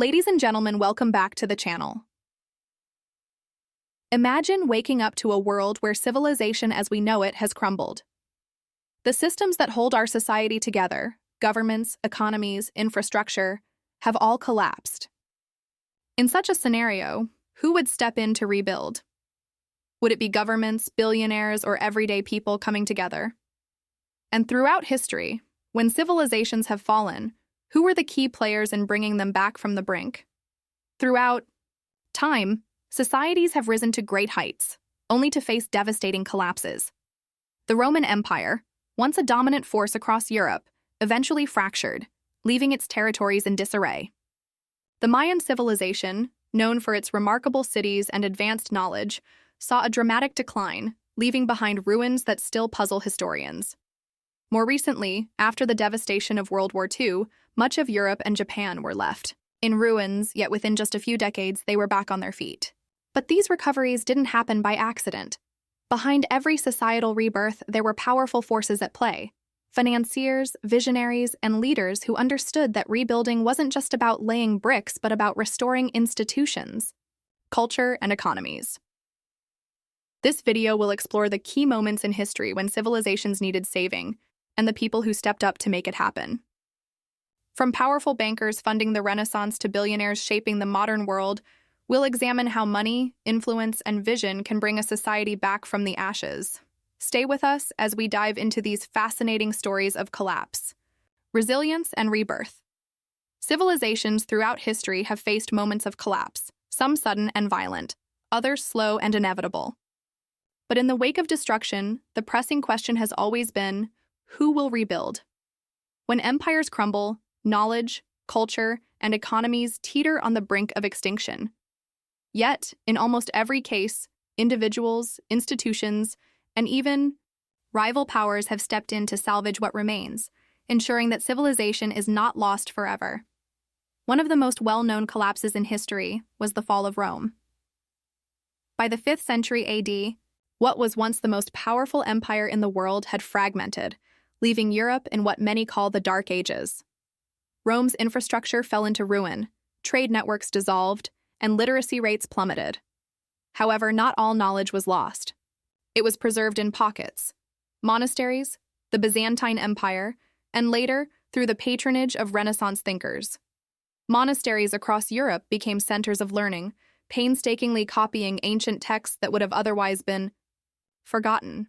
Ladies and gentlemen, welcome back to the channel. Imagine waking up to a world where civilization as we know it has crumbled. The systems that hold our society together, governments, economies, infrastructure, have all collapsed. In such a scenario, who would step in to rebuild? Would it be governments, billionaires, or everyday people coming together? And throughout history, when civilizations have fallen, who were the key players in bringing them back from the brink? Throughout time, societies have risen to great heights, only to face devastating collapses. The Roman Empire, once a dominant force across Europe, eventually fractured, leaving its territories in disarray. The Mayan civilization, known for its remarkable cities and advanced knowledge, saw a dramatic decline, leaving behind ruins that still puzzle historians. More recently, after the devastation of World War II, much of Europe and Japan were left in ruins, yet within just a few decades they were back on their feet. But these recoveries didn't happen by accident. Behind every societal rebirth, there were powerful forces at play: financiers, visionaries, and leaders who understood that rebuilding wasn't just about laying bricks, but about restoring institutions, culture, and economies. This video will explore the key moments in history when civilizations needed saving, and the people who stepped up to make it happen. From powerful bankers funding the Renaissance to billionaires shaping the modern world, we'll examine how money, influence, and vision can bring a society back from the ashes. Stay with us as we dive into these fascinating stories of collapse, resilience, and rebirth. Civilizations throughout history have faced moments of collapse, some sudden and violent, others slow and inevitable. But in the wake of destruction, the pressing question has always been, who will rebuild? When empires crumble, knowledge, culture, and economies teeter on the brink of extinction. Yet, in almost every case, individuals, institutions, and even rival powers have stepped in to salvage what remains, ensuring that civilization is not lost forever. One of the most well-known collapses in history was the fall of Rome. By the 5th century AD, what was once the most powerful empire in the world had fragmented, leaving Europe in what many call the Dark Ages. Rome's infrastructure fell into ruin, trade networks dissolved, and literacy rates plummeted. However, not all knowledge was lost. It was preserved in pockets: monasteries, the Byzantine Empire, and later, through the patronage of Renaissance thinkers. Monasteries across Europe became centers of learning, painstakingly copying ancient texts that would have otherwise been forgotten.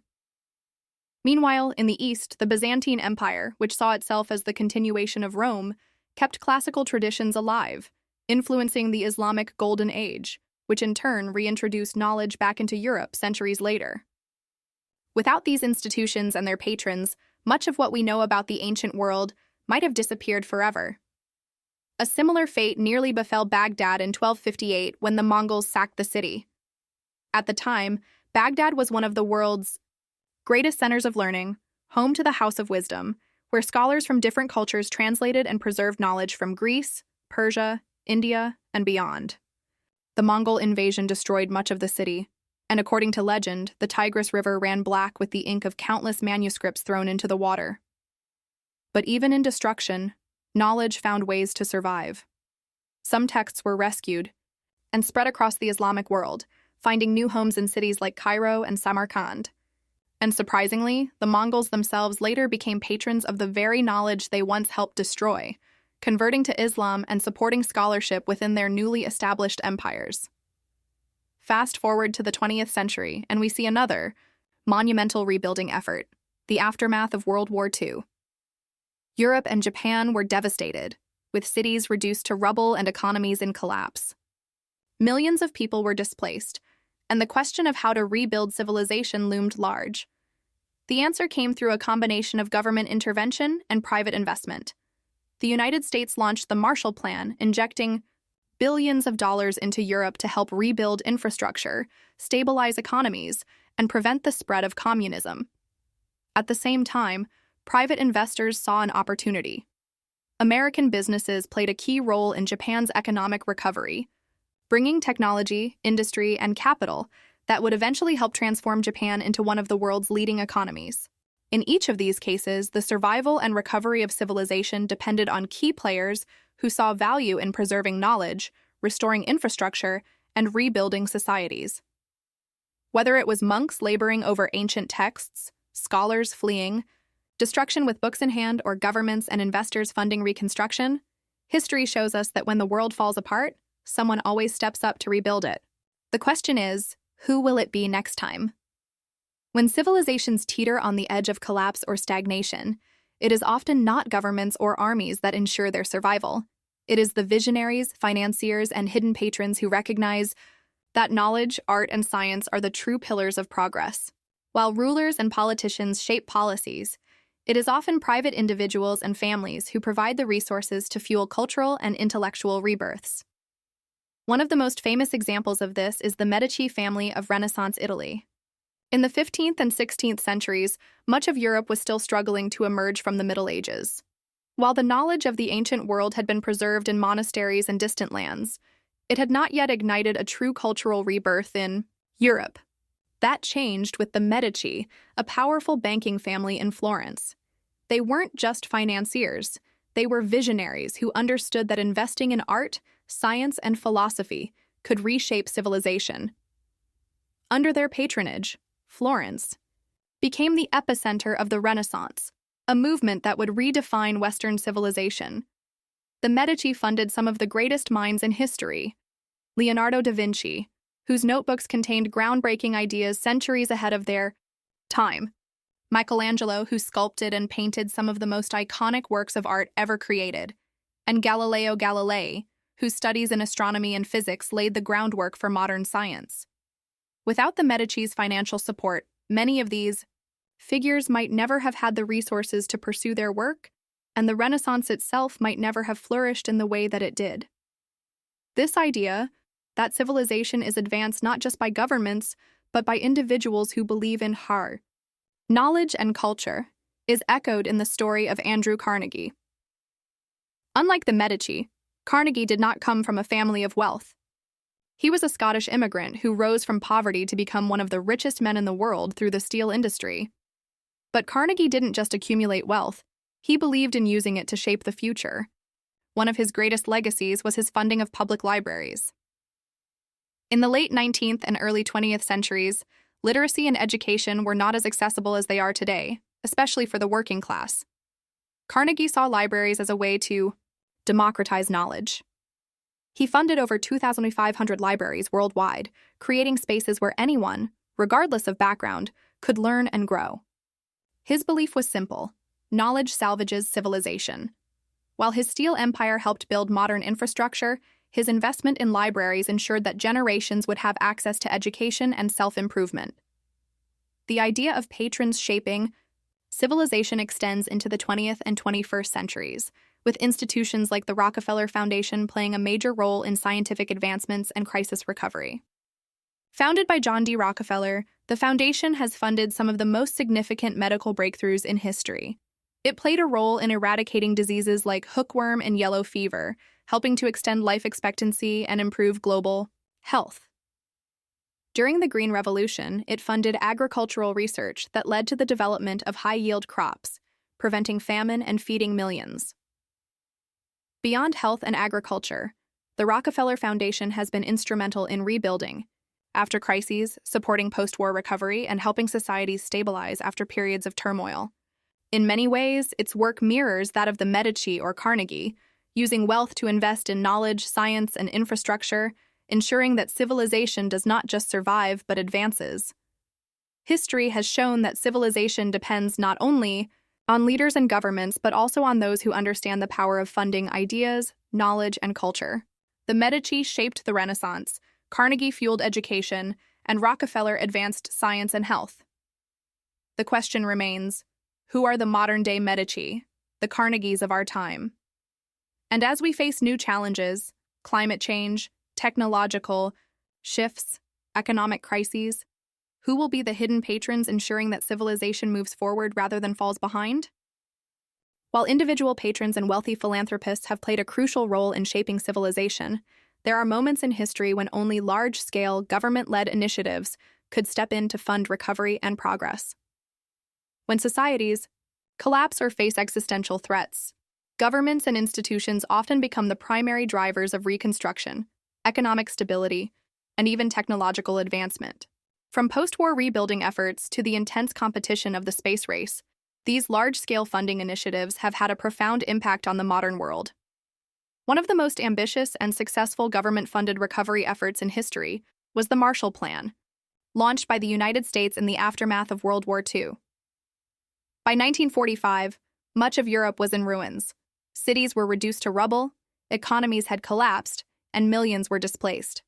Meanwhile, in the East, the Byzantine Empire, which saw itself as the continuation of Rome, kept classical traditions alive, influencing the Islamic Golden Age, which in turn reintroduced knowledge back into Europe centuries later. Without these institutions and their patrons, much of what we know about the ancient world might have disappeared forever. A similar fate nearly befell Baghdad in 1258 when the Mongols sacked the city. At the time, Baghdad was one of the world's greatest centers of learning, home to the House of Wisdom, where scholars from different cultures translated and preserved knowledge from Greece, Persia, India, and beyond. The Mongol invasion destroyed much of the city, and according to legend, the Tigris River ran black with the ink of countless manuscripts thrown into the water. But even in destruction, knowledge found ways to survive. Some texts were rescued and spread across the Islamic world, finding new homes in cities like Cairo and Samarkand. And surprisingly, the Mongols themselves later became patrons of the very knowledge they once helped destroy, converting to Islam and supporting scholarship within their newly established empires. Fast forward to the 20th century, and we see another monumental rebuilding effort: the aftermath of World War II. Europe and Japan were devastated, with cities reduced to rubble and economies in collapse. Millions of people were displaced, and the question of how to rebuild civilization loomed large. The answer came through a combination of government intervention and private investment. The United States launched the Marshall Plan, injecting billions of dollars into Europe to help rebuild infrastructure, stabilize economies, and prevent the spread of communism. At the same time, private investors saw an opportunity. American businesses played a key role in Japan's economic recovery, bringing technology, industry, and capital that would eventually help transform Japan into one of the world's leading economies. In each of these cases, the survival and recovery of civilization depended on key players who saw value in preserving knowledge, restoring infrastructure, and rebuilding societies. Whether it was monks laboring over ancient texts, scholars fleeing, destruction with books in hand, or governments and investors funding reconstruction, history shows us that when the world falls apart, someone always steps up to rebuild it. The question is, who will it be next time? When civilizations teeter on the edge of collapse or stagnation, it is often not governments or armies that ensure their survival. It is the visionaries, financiers, and hidden patrons who recognize that knowledge, art, and science are the true pillars of progress. While rulers and politicians shape policies, it is often private individuals and families who provide the resources to fuel cultural and intellectual rebirths. One of the most famous examples of this is the Medici family of Renaissance Italy. In the 15th and 16th centuries, much of Europe was still struggling to emerge from the Middle Ages. While the knowledge of the ancient world had been preserved in monasteries and distant lands, it had not yet ignited a true cultural rebirth in Europe. That changed with the Medici, a powerful banking family in Florence. They weren't just financiers, they were visionaries who understood that investing in art, science, and philosophy could reshape civilization. Under their patronage, Florence became the epicenter of the Renaissance, a movement that would redefine Western civilization. The Medici funded some of the greatest minds in history: Leonardo da Vinci, whose notebooks contained groundbreaking ideas centuries ahead of their time; Michelangelo, who sculpted and painted some of the most iconic works of art ever created; and Galileo Galilei, whose studies in astronomy and physics laid the groundwork for modern science. Without the Medici's financial support, many of these figures might never have had the resources to pursue their work, and the Renaissance itself might never have flourished in the way that it did. This idea, that civilization is advanced not just by governments, but by individuals who believe in knowledge and culture, is echoed in the story of Andrew Carnegie. Unlike the Medici, Carnegie did not come from a family of wealth. He was a Scottish immigrant who rose from poverty to become one of the richest men in the world through the steel industry. But Carnegie didn't just accumulate wealth, he believed in using it to shape the future. One of his greatest legacies was his funding of public libraries. In the late 19th and early 20th centuries, literacy and education were not as accessible as they are today, especially for the working class. Carnegie saw libraries as a way to democratize knowledge. He funded over 2,500 libraries worldwide, creating spaces where anyone, regardless of background, could learn and grow. His belief was simple: knowledge salvages civilization. While his steel empire helped build modern infrastructure, his investment in libraries ensured that generations would have access to education and self-improvement. The idea of patrons shaping civilization extends into the 20th and 21st centuries, with institutions like the Rockefeller Foundation playing a major role in scientific advancements and crisis recovery. Founded by John D. Rockefeller, the foundation has funded some of the most significant medical breakthroughs in history. It played a role in eradicating diseases like hookworm and yellow fever, helping to extend life expectancy and improve global health. During the Green Revolution, it funded agricultural research that led to the development of high-yield crops, preventing famine and feeding millions. Beyond health and agriculture, the Rockefeller Foundation has been instrumental in rebuilding after crises, supporting post-war recovery, and helping societies stabilize after periods of turmoil. In many ways, its work mirrors that of the Medici or Carnegie, using wealth to invest in knowledge, science, and infrastructure, ensuring that civilization does not just survive but advances. History has shown that civilization depends not only on leaders and governments, but also on those who understand the power of funding ideas, knowledge, and culture. The Medici shaped the Renaissance, Carnegie fueled education, and Rockefeller advanced science and health. The question remains, who are the modern-day Medici, the Carnegies of our time? And as we face new challenges, climate change, technological shifts, economic crises, who will be the hidden patrons ensuring that civilization moves forward rather than falls behind? While individual patrons and wealthy philanthropists have played a crucial role in shaping civilization, there are moments in history when only large-scale, government-led initiatives could step in to fund recovery and progress. When societies collapse or face existential threats, Governments and institutions often become the primary drivers of reconstruction, economic stability, and even technological advancement. From post-war rebuilding efforts to the intense competition of the space race, these large-scale funding initiatives have had a profound impact on the modern world. One of the most ambitious and successful government-funded recovery efforts in history was the Marshall Plan, launched by the United States in the aftermath of World War II. By 1945, much of Europe was in ruins. Cities were reduced to rubble, economies had collapsed, and millions were displaced.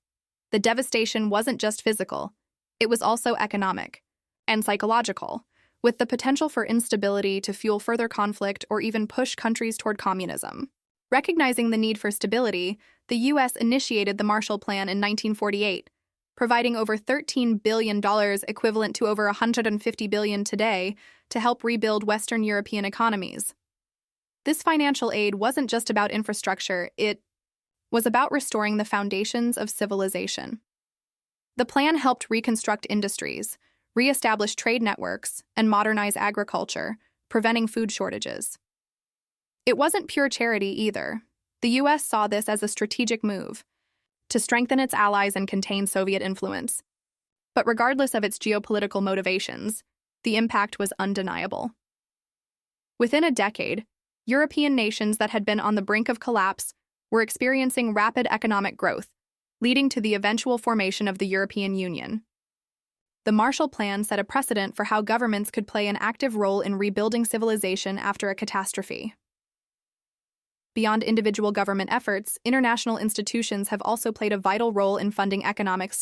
The devastation wasn't just physical, it was also economic and psychological, with the potential for instability to fuel further conflict or even push countries toward communism. Recognizing the need for stability, the U.S. initiated the Marshall Plan in 1948, providing over $13 billion, equivalent to over $150 billion today, to help rebuild Western European economies. This financial aid wasn't just about infrastructure, it was about restoring the foundations of civilization. The plan helped reconstruct industries, re-establish trade networks, and modernize agriculture, preventing food shortages. It wasn't pure charity either. The U.S. saw this as a strategic move to strengthen its allies and contain Soviet influence. But regardless of its geopolitical motivations, the impact was undeniable. Within a decade, European nations that had been on the brink of collapse were experiencing rapid economic growth, leading to the eventual formation of the European Union. The Marshall Plan set a precedent for how governments could play an active role in rebuilding civilization after a catastrophe. Beyond individual government efforts, international institutions have also played a vital role in funding economic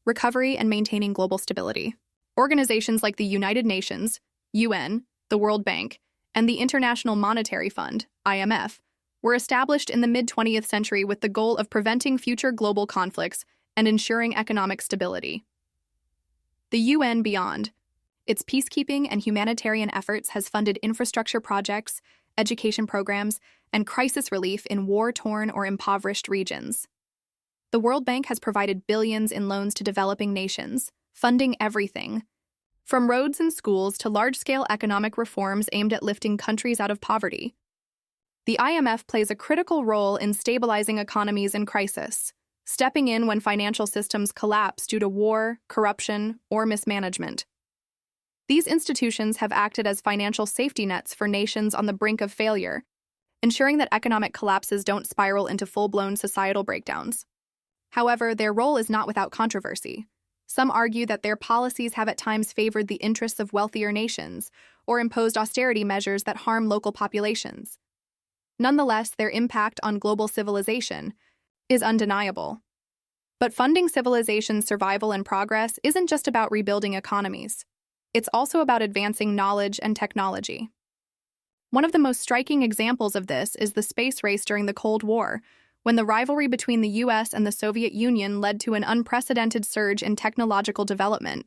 recovery and maintaining global stability. Organizations like the United Nations, UN, the World Bank, and the International Monetary Fund, IMF, were established in the mid-20th century with the goal of preventing future global conflicts and ensuring economic stability. The UN beyond its peacekeeping and humanitarian efforts has funded infrastructure projects, education programs, and crisis relief in war-torn or impoverished regions. The World Bank has provided billions in loans to developing nations, funding everything from roads and schools to large-scale economic reforms aimed at lifting countries out of poverty. The IMF plays a critical role in stabilizing economies in crisis, stepping in when financial systems collapse due to war, corruption, or mismanagement. These institutions have acted as financial safety nets for nations on the brink of failure, ensuring that economic collapses don't spiral into full-blown societal breakdowns. However, their role is not without controversy. Some argue that their policies have at times favored the interests of wealthier nations or imposed austerity measures that harm local populations. Nonetheless, their impact on global civilization is undeniable. But funding civilization's survival and progress isn't just about rebuilding economies. It's also about advancing knowledge and technology. One of the most striking examples of this is the space race during the Cold War, when the rivalry between the US and the Soviet Union led to an unprecedented surge in technological development.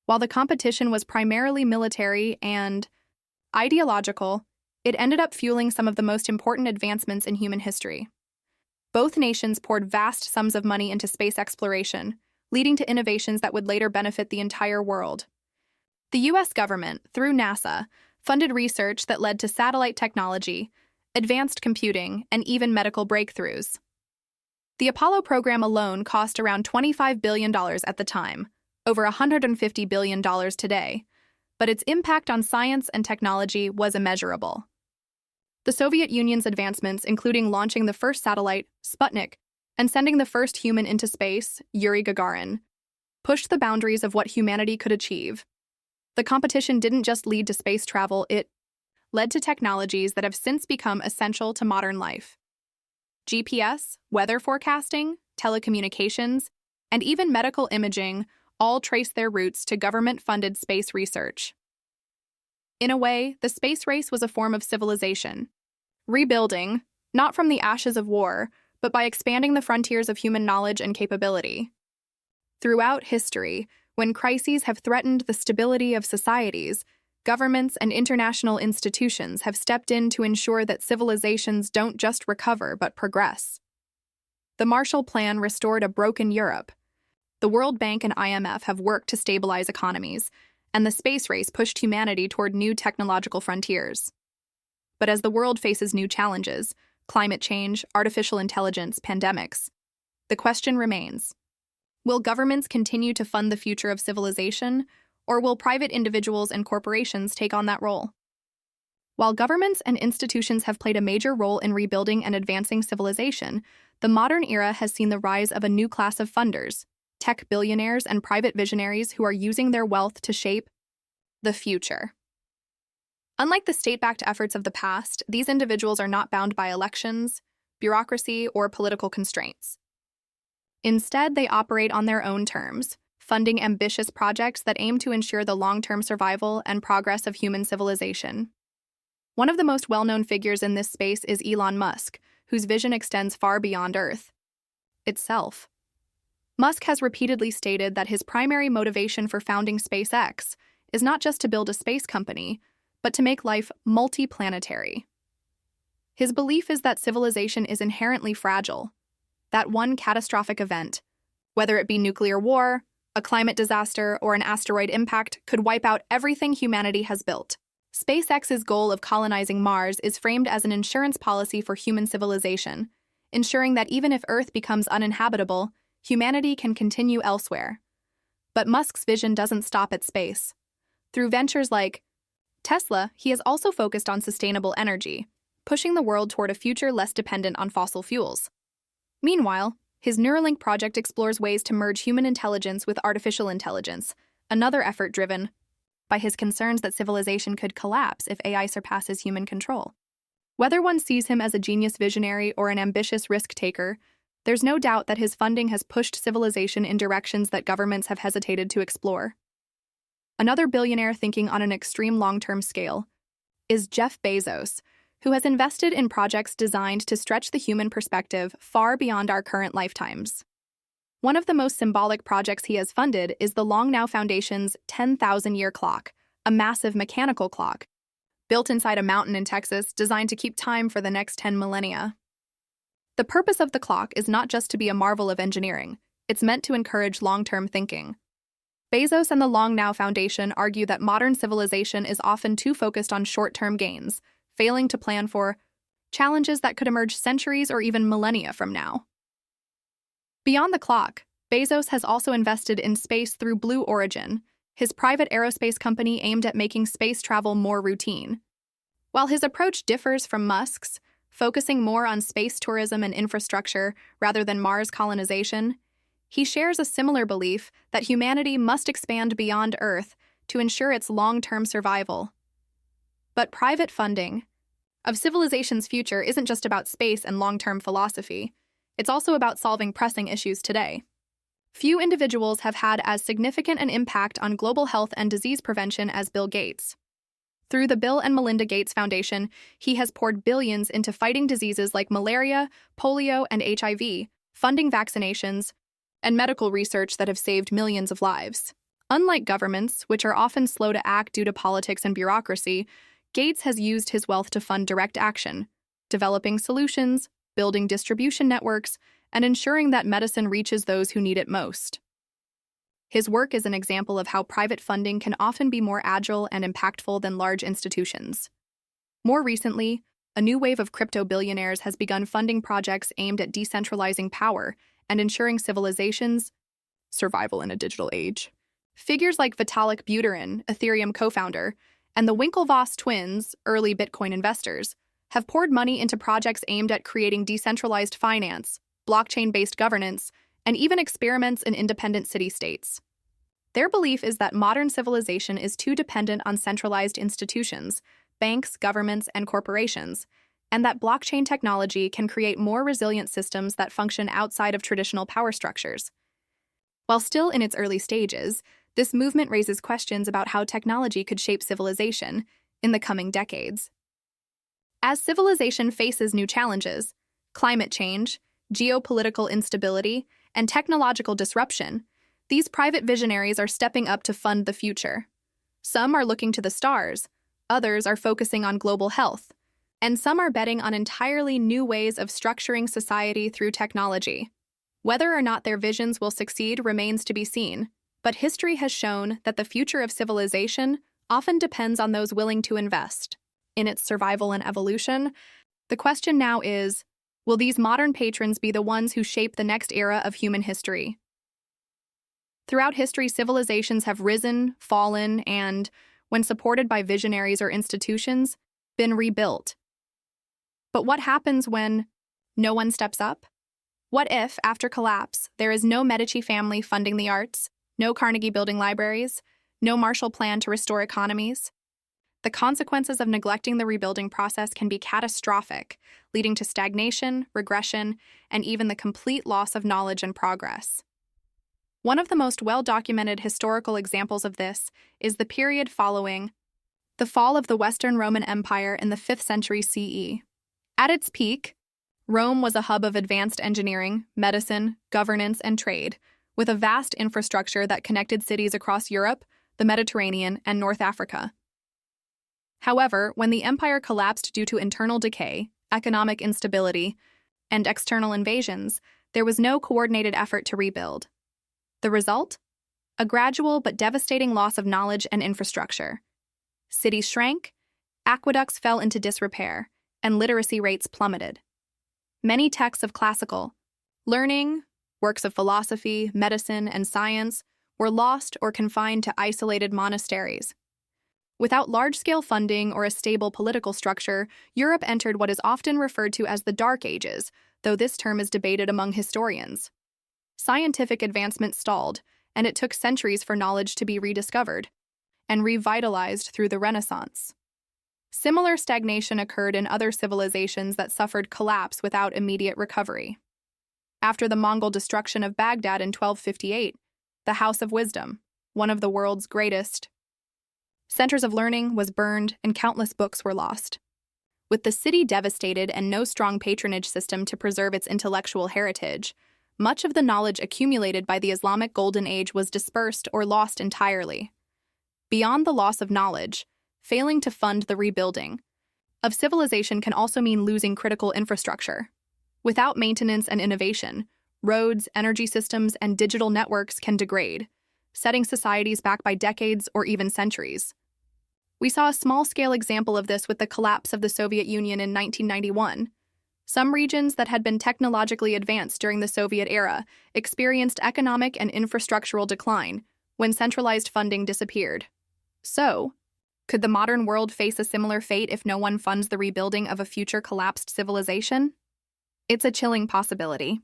While the competition was primarily military and ideological, it ended up fueling some of the most important advancements in human history. Both nations poured vast sums of money into space exploration, leading to innovations that would later benefit the entire world. The U.S. government, through NASA, funded research that led to satellite technology, advanced computing, and even medical breakthroughs. The Apollo program alone cost around $25 billion at the time, over $150 billion today, but its impact on science and technology was immeasurable. The Soviet Union's advancements, including launching the first satellite, Sputnik, and sending the first human into space, Yuri Gagarin, pushed the boundaries of what humanity could achieve. The competition didn't just lead to space travel, it led to technologies that have since become essential to modern life. GPS, weather forecasting, telecommunications, and even medical imaging all trace their roots to government-funded space research. In a way, the space race was a form of civilization, rebuilding, not from the ashes of war, but by expanding the frontiers of human knowledge and capability. Throughout history, when crises have threatened the stability of societies, governments and international institutions have stepped in to ensure that civilizations don't just recover but progress. The Marshall Plan restored a broken Europe. The World Bank and IMF have worked to stabilize economies, and the space race pushed humanity toward new technological frontiers. But as the world faces new challenges, climate change, artificial intelligence, pandemics, the question remains: will governments continue to fund the future of civilization, or will private individuals and corporations take on that role? While governments and institutions have played a major role in rebuilding and advancing civilization, the modern era has seen the rise of a new class of funders, tech billionaires and private visionaries who are using their wealth to shape the future. Unlike the state-backed efforts of the past, these individuals are not bound by elections, bureaucracy, or political constraints. Instead, they operate on their own terms, funding ambitious projects that aim to ensure the long-term survival and progress of human civilization. One of the most well-known figures in this space is Elon Musk, whose vision extends far beyond Earth itself. Musk has repeatedly stated that his primary motivation for founding SpaceX is not just to build a space company, but to make life multiplanetary. His belief is that civilization is inherently fragile, that one catastrophic event, whether it be nuclear war, a climate disaster, or an asteroid impact, could wipe out everything humanity has built. SpaceX's goal of colonizing Mars is framed as an insurance policy for human civilization, ensuring that even if Earth becomes uninhabitable, humanity can continue elsewhere. But Musk's vision doesn't stop at space. Through ventures like Tesla, he has also focused on sustainable energy, pushing the world toward a future less dependent on fossil fuels. Meanwhile, his Neuralink project explores ways to merge human intelligence with artificial intelligence, another effort driven by his concerns that civilization could collapse if AI surpasses human control. Whether one sees him as a genius visionary or an ambitious risk-taker, there's no doubt that his funding has pushed civilization in directions that governments have hesitated to explore. Another billionaire thinking on an extreme long-term scale is Jeff Bezos, who has invested in projects designed to stretch the human perspective far beyond our current lifetimes. One of the most symbolic projects he has funded is the Long Now Foundation's 10,000-year clock, a massive mechanical clock, built inside a mountain in Texas designed to keep time for the next 10 millennia. The purpose of the clock is not just to be a marvel of engineering, it's meant to encourage long-term thinking. Bezos and the Long Now Foundation argue that modern civilization is often too focused on short-term gains, failing to plan for challenges that could emerge centuries or even millennia from now. Beyond the clock, Bezos has also invested in space through Blue Origin, his private aerospace company aimed at making space travel more routine. While his approach differs from Musk's, focusing more on space tourism and infrastructure rather than Mars colonization, he shares a similar belief that humanity must expand beyond Earth to ensure its long-term survival. But private funding of civilization's future isn't just about space and long-term philosophy. It's also about solving pressing issues today. Few individuals have had as significant an impact on global health and disease prevention as Bill Gates. Through the Bill and Melinda Gates Foundation, he has poured billions into fighting diseases like malaria, polio, and HIV, funding vaccinations, and medical research that have saved millions of lives. Unlike governments, which are often slow to act due to politics and bureaucracy, Gates has used his wealth to fund direct action, developing solutions, building distribution networks, and ensuring that medicine reaches those who need it most. His work is an example of how private funding can often be more agile and impactful than large institutions. More recently, a new wave of crypto billionaires has begun funding projects aimed at decentralizing power and ensuring civilization's survival in a digital age. Figures like Vitalik Buterin, Ethereum co-founder, and the Winklevoss twins, early Bitcoin investors, have poured money into projects aimed at creating decentralized finance, blockchain-based governance, and even experiments in independent city-states. Their belief is that modern civilization is too dependent on centralized institutions, banks, governments, and corporations, and that blockchain technology can create more resilient systems that function outside of traditional power structures. While still in its early stages, this movement raises questions about how technology could shape civilization in the coming decades. As civilization faces new challenges, climate change, geopolitical instability, and technological disruption, these private visionaries are stepping up to fund the future. Some are looking to the stars, others are focusing on global health, and some are betting on entirely new ways of structuring society through technology. Whether or not their visions will succeed remains to be seen, but history has shown that the future of civilization often depends on those willing to invest. in its survival and evolution. The question now is, will these modern patrons be the ones who shape the next era of human history? Throughout history, civilizations have risen, fallen, and, when supported by visionaries or institutions, been rebuilt. But what happens when no one steps up? What if, after collapse, there is no Medici family funding the arts, no Carnegie building libraries, no Marshall Plan to restore economies? The consequences of neglecting the rebuilding process can be catastrophic, leading to stagnation, regression, and even the complete loss of knowledge and progress. One of the most well-documented historical examples of this is the period following the fall of the Western Roman Empire in the 5th century CE. At its peak, Rome was a hub of advanced engineering, medicine, governance, and trade, with a vast infrastructure that connected cities across Europe, the Mediterranean, and North Africa. However, when the empire collapsed due to internal decay, economic instability, and external invasions, there was no coordinated effort to rebuild. The result? A gradual but devastating loss of knowledge and infrastructure. Cities shrank, aqueducts fell into disrepair, and literacy rates plummeted. Many texts of classical learning, works of philosophy, medicine, and science were lost or confined to isolated monasteries. Without large-scale funding or a stable political structure, Europe entered what is often referred to as the Dark Ages, though this term is debated among historians. Scientific advancement stalled, and it took centuries for knowledge to be rediscovered and revitalized through the Renaissance. Similar stagnation occurred in other civilizations that suffered collapse without immediate recovery. After the Mongol destruction of Baghdad in 1258, the House of Wisdom, one of the world's greatest centers of learning, was burned and countless books were lost. With the city devastated and no strong patronage system to preserve its intellectual heritage, much of the knowledge accumulated by the Islamic Golden Age was dispersed or lost entirely. Beyond the loss of knowledge, failing to fund the rebuilding of civilization can also mean losing critical infrastructure. Without maintenance and innovation, roads, energy systems, and digital networks can degrade, setting societies back by decades or even centuries. We saw a small-scale example of this with the collapse of the Soviet Union in 1991. Some regions that had been technologically advanced during the Soviet era experienced economic and infrastructural decline when centralized funding disappeared. So, could the modern world face a similar fate if no one funds the rebuilding of a future collapsed civilization? It's a chilling possibility.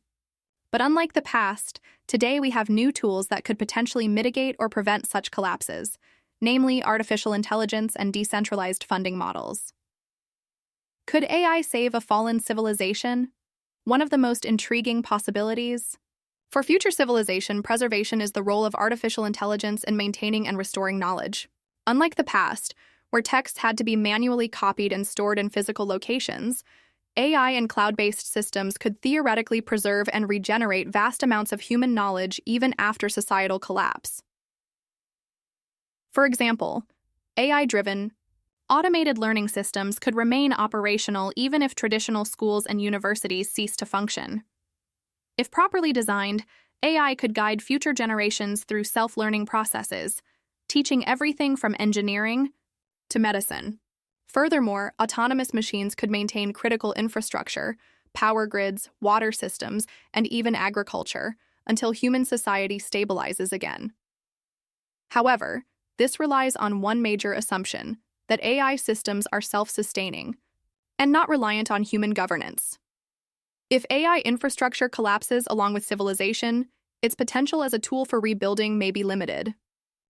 But unlike the past, today we have new tools that could potentially mitigate or prevent such collapses, namely artificial intelligence and decentralized funding models. Could AI save a fallen civilization? One of the most intriguing possibilities. For future civilization, preservation is the role of artificial intelligence in maintaining and restoring knowledge. Unlike the past, where texts had to be manually copied and stored in physical locations, AI and cloud-based systems could theoretically preserve and regenerate vast amounts of human knowledge even after societal collapse. For example, AI-driven, automated learning systems could remain operational even if traditional schools and universities cease to function. If properly designed, AI could guide future generations through self-learning processes, teaching everything from engineering to medicine. Furthermore, autonomous machines could maintain critical infrastructure, power grids, water systems, and even agriculture until human society stabilizes again. However, this relies on one major assumption, that AI systems are self-sustaining and not reliant on human governance. If AI infrastructure collapses along with civilization, its potential as a tool for rebuilding may be limited.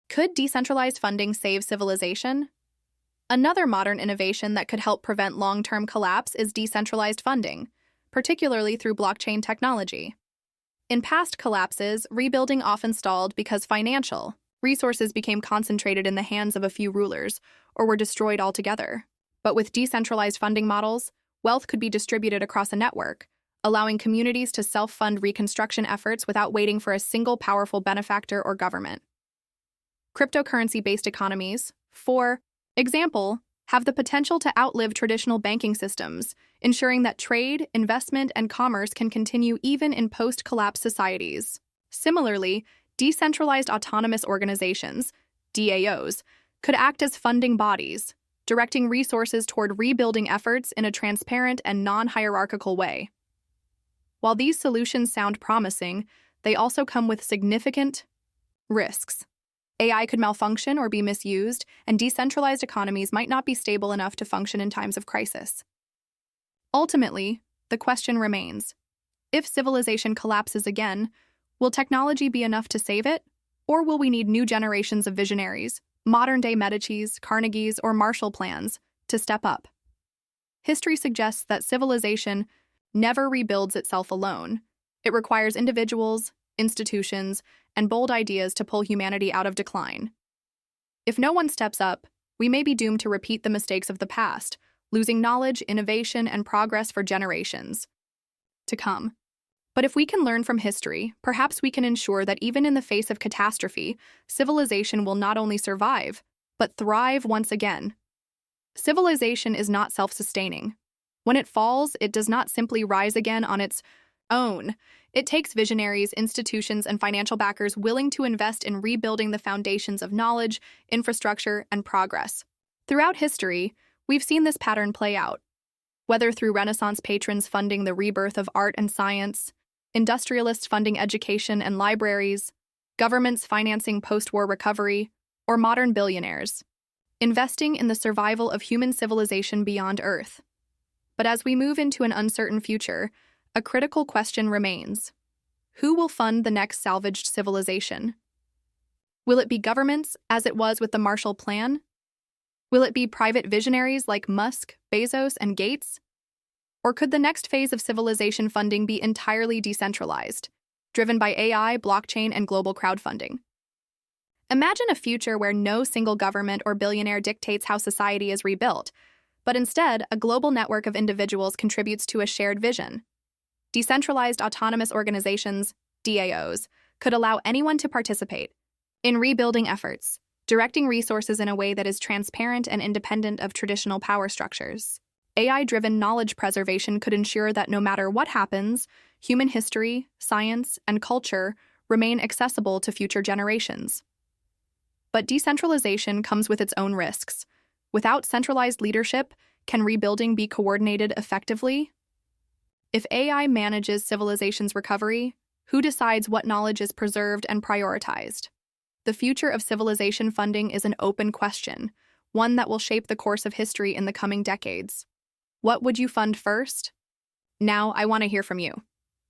Could decentralized funding save civilization? Another modern innovation that could help prevent long-term collapse is decentralized funding, particularly through blockchain technology. In past collapses, rebuilding often stalled because financial resources became concentrated in the hands of a few rulers or were destroyed altogether. But with decentralized funding models, wealth could be distributed across a network, allowing communities to self-fund reconstruction efforts without waiting for a single powerful benefactor or government. Cryptocurrency-based economies, for example, have the potential to outlive traditional banking systems, ensuring that trade, investment, and commerce can continue even in post-collapse societies. Similarly, decentralized autonomous organizations, DAOs, could act as funding bodies, directing resources toward rebuilding efforts in a transparent and non-hierarchical way. While these solutions sound promising, they also come with significant risks. AI could malfunction or be misused, and decentralized economies might not be stable enough to function in times of crisis. Ultimately, the question remains: if civilization collapses again, will technology be enough to save it? Or will we need new generations of visionaries, modern-day Medicis, Carnegies, or Marshall Plans, to step up? History suggests that civilization never rebuilds itself alone. It requires individuals, institutions, and bold ideas to pull humanity out of decline. If no one steps up, we may be doomed to repeat the mistakes of the past, losing knowledge, innovation, and progress for generations to come. But if we can learn from history, perhaps we can ensure that even in the face of catastrophe, civilization will not only survive, but thrive once again. Civilization is not self-sustaining. When it falls, it does not simply rise again on its own. It takes visionaries, institutions, and financial backers willing to invest in rebuilding the foundations of knowledge, infrastructure, and progress. Throughout history, we've seen this pattern play out. Whether through Renaissance patrons funding the rebirth of art and science, industrialists funding education and libraries, governments financing post-war recovery, or modern billionaires investing in the survival of human civilization beyond Earth. But as we move into an uncertain future, a critical question remains: who will fund the next salvaged civilization? Will it be governments, as it was with the Marshall Plan? Will it be private visionaries like Musk, Bezos, and Gates? Or could the next phase of civilization funding be entirely decentralized, driven by AI, blockchain, and global crowdfunding? Imagine a future where no single government or billionaire dictates how society is rebuilt, but instead, a global network of individuals contributes to a shared vision. Decentralized autonomous organizations, DAOs, could allow anyone to participate in rebuilding efforts, directing resources in a way that is transparent and independent of traditional power structures. AI-driven knowledge preservation could ensure that no matter what happens, human history, science, and culture remain accessible to future generations. But decentralization comes with its own risks. Without centralized leadership, can rebuilding be coordinated effectively? If AI manages civilization's recovery, who decides what knowledge is preserved and prioritized? The future of civilization funding is an open question, one that will shape the course of history in the coming decades. What would you fund first? Now, I want to hear from you.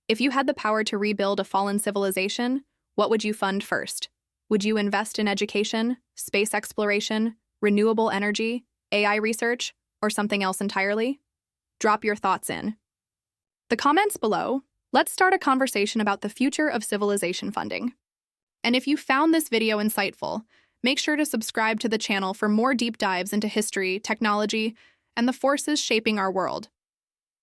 If you had the power to rebuild a fallen civilization, what would you fund first? Would you invest in education, space exploration, renewable energy, AI research, or something else entirely? Drop your thoughts in the comments below. Let's start a conversation about the future of civilization funding. And if you found this video insightful, make sure to subscribe to the channel for more deep dives into history, technology, and the forces shaping our world.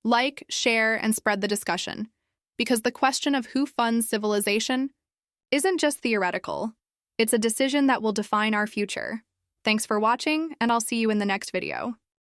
Like, share, and spread the discussion, because the question of who funds civilization isn't just theoretical. It's a decision that will define our future. Thanks for watching, and I'll see you in the next video.